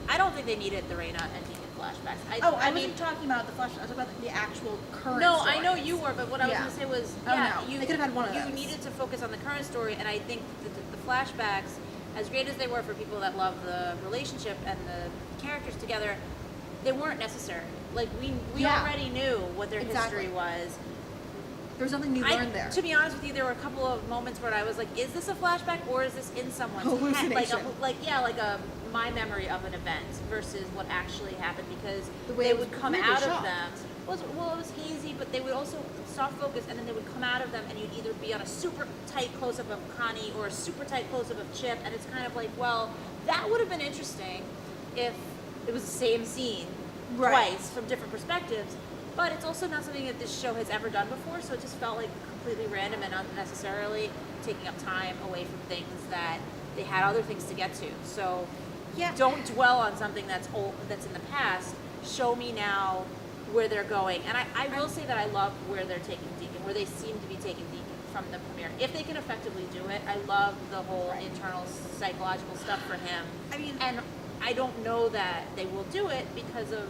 I don't think they needed the Reina and Deacon flashbacks. I wasn't talking about the flashbacks. I was talking about the actual current No, stories. I know you were, but what I was going to say was, they could have had one of those. You needed to focus on the current story, and I think the flashbacks, as great as they were for people that love the relationship and the characters together, they weren't necessary. Like, we already knew what their history was. There was nothing you learned there. To be honest with you, there were a couple of moments where I was like, is this a flashback or is this in someone's head? Like my memory of an event versus what actually happened, because they would come out of them. It was hazy, but they would also soft focus, and then they would come out of them, and you'd either be on a super tight close-up of Connie or a super tight close-up of Chip, and it's kind of like, well, that would have been interesting if it was the same scene twice from different perspectives. But it's also not something that this show has ever done before, so it just felt like completely random and unnecessarily taking up time away from things that they had other things to get to. So don't dwell on something that's old, that's in the past. Show me now where they're going. And I will say that I love where they're taking Deacon, where they seem to be taking Deacon from the premiere. If they can effectively do it, I love the whole internal psychological stuff for him. And I don't know that they will do it because of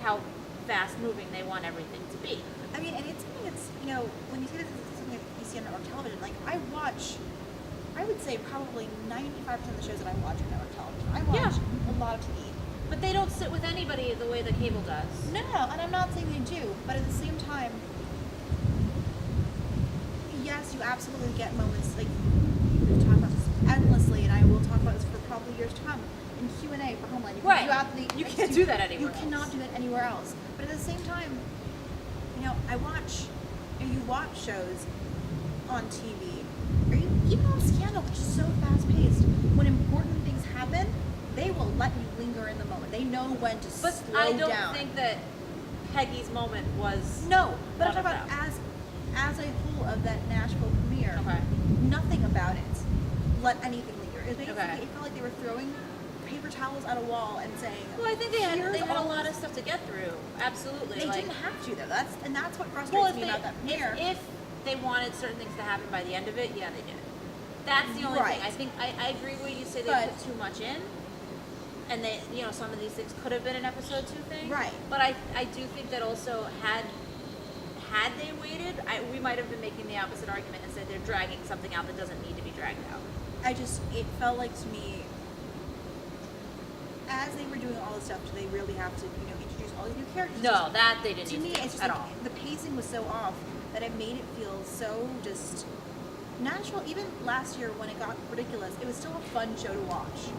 how fast moving they want everything to be. And it's something that's, when you say this is something that you see on network television, like I would say probably 95% of the shows that I watch are network television. I watch a lot of TV. But they don't sit with anybody the way that cable does. No, and I'm not saying they do, but at the same time, yes, you absolutely get moments, like, we've talked about this endlessly, and I will talk about this for probably years to come, in Q&A for Homeland. You can't do that anywhere else. You cannot do that anywhere else. But at the same time, you watch shows on TV, or even on Scandal, which is so fast-paced, when important things happen, they will let you linger in the moment. They know when to slow down. But I don't think that Peggy's moment was... No, but I'm talking about as a whole of that Nashville premiere, nothing about it let anything linger. It felt like they were throwing paper towels at a wall and saying, well, I think they had a lot of stuff to get through. Absolutely. They didn't have to, though. That's what frustrates me about that premiere. If they wanted certain things to happen by the end of it, they did. That's the only thing. I think I agree with you say they put too much in. And they, some of these things could have been an episode 2 thing. Right. But I do think that also had they waited, we might have been making the opposite argument and said they're dragging something out that doesn't need to be dragged out. It felt like to me, as they were doing all this stuff, do they really have to, introduce all these new characters? No, that they didn't. To me, it's just at all. The pacing was so off that it made it feel so just natural. Even last year when it got ridiculous, it was still a fun show to watch.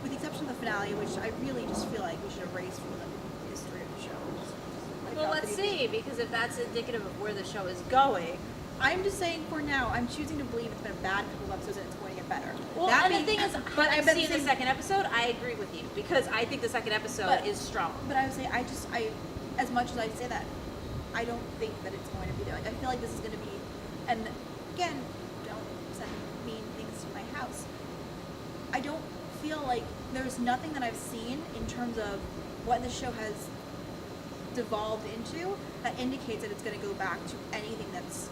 With the exception of the finale, which I really just feel like we should erase from the history of the show. Well, let's see, because if that's indicative of where the show is going. I'm just saying for now, I'm choosing to believe it's been a bad couple of episodes and it's going to get better. Well, the thing is, but I've seen the second episode, I agree with you, because I think the second episode is strong. But I would say, as much as I say that, I don't think that it's going to be there. Like, I feel like this is going to be, and again, don't send mean things to my house. I don't feel like there's nothing that I've seen in terms of what the show has devolved into that indicates that it's going to go back to anything that's...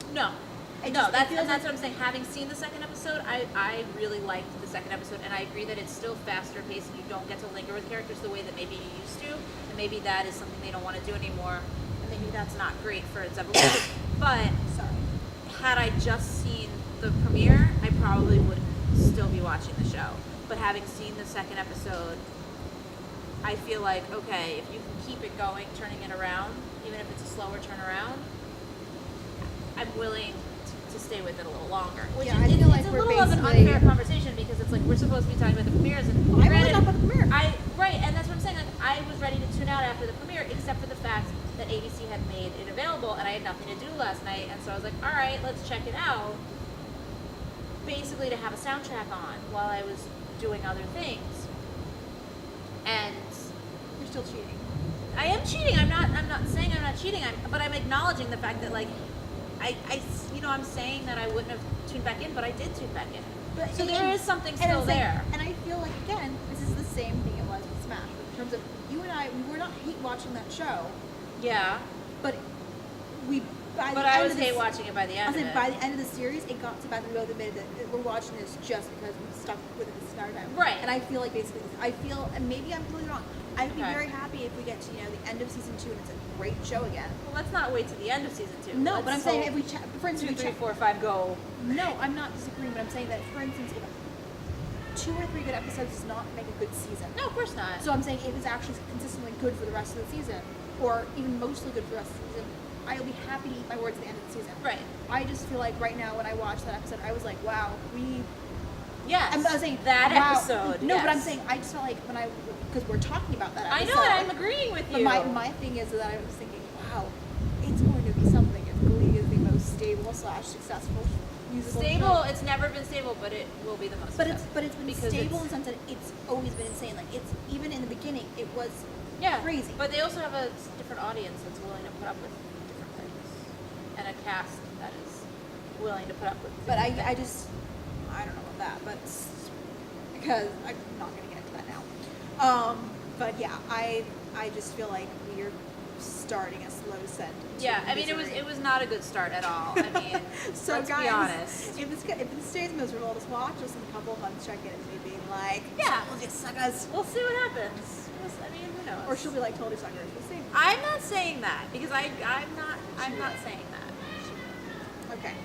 That's what I'm saying. Having seen the second episode, I really liked the second episode, and I agree that it's still faster paced and you don't get to linger with characters the way that maybe you used to, and maybe that is something they don't want to do anymore, and maybe that's not great for its evolution. But had I just seen the premiere, I probably would still be watching the show. But having seen the second episode, I feel like, okay, if you can keep it going, turning it around, even if it's a slower turnaround, I'm willing to stay with it a little longer. Which is, it's a little of an unfair conversation because it's like we're supposed to be talking about the premieres, and I really not about the premiere. And that's what I'm saying. Like, I was ready to tune out after the premiere, except for the fact that ABC had made it available, and I had nothing to do last night, and so I was like, all right, let's check it out. Basically, to have a soundtrack on while I was doing other things, and you're still cheating. I am cheating. I'm not saying I'm not cheating. But I'm acknowledging the fact that like. I'm saying that I wouldn't have tuned back in, but I did tune back in. But so there is something still there. And I feel like, again, this is the same thing it was with Smash. But in terms of, you and I, we were not hate watching that show. Yeah. But we But I was hate watching it by the end of it. By the end of the series, it got so bad that we both admitted that we're watching this just because we stuck with it this entire time. Right. And I feel like basically, and maybe I'm completely wrong. I would be very happy if we get to, the end of season 2 and it's a great show again. Well, let's not wait to the end of season 2. No, but I'm saying if we for instance, 2, 3, 4, 5, go. No, I'm not disagreeing, but I'm saying that, for instance, if 2 or 3 good episodes does not make a good season. No, of course not. So I'm saying if it's actually consistently good for the rest of the season, or even mostly good for the rest of the season, I will be happy to eat my words at the end of the season. Right. I just feel like right now when I watched that episode, I was like, wow, Yes. I was saying that wow. episode. No, yes. but I'm saying I just felt like because we're talking about that episode. I know, and I'm agreeing with you. But my thing is that I was thinking, wow, it's going to be something. If Glee is the most stable / successful musical stable. show. It's never been stable, but it will be the most. But it's been stable in the sense that it's always been insane. Like it's even in the beginning, it was crazy. But they also have a different audience that's willing to put up with different things, and a cast that is willing to put up with. But I don't know about that, but because I'm not going to get into that now. But yeah, I just feel like we're starting a slow descent. Yeah, I mean it was not a good start at all. I mean, so let's guys, be honest. If this stays miserable, just watch us in a couple of months, check in and me being like, yeah, we'll just suck us. We'll see what happens. I mean, who knows? Or she'll be like totally suckers. We'll see. I'm not saying that because I'm not saying that. Okay.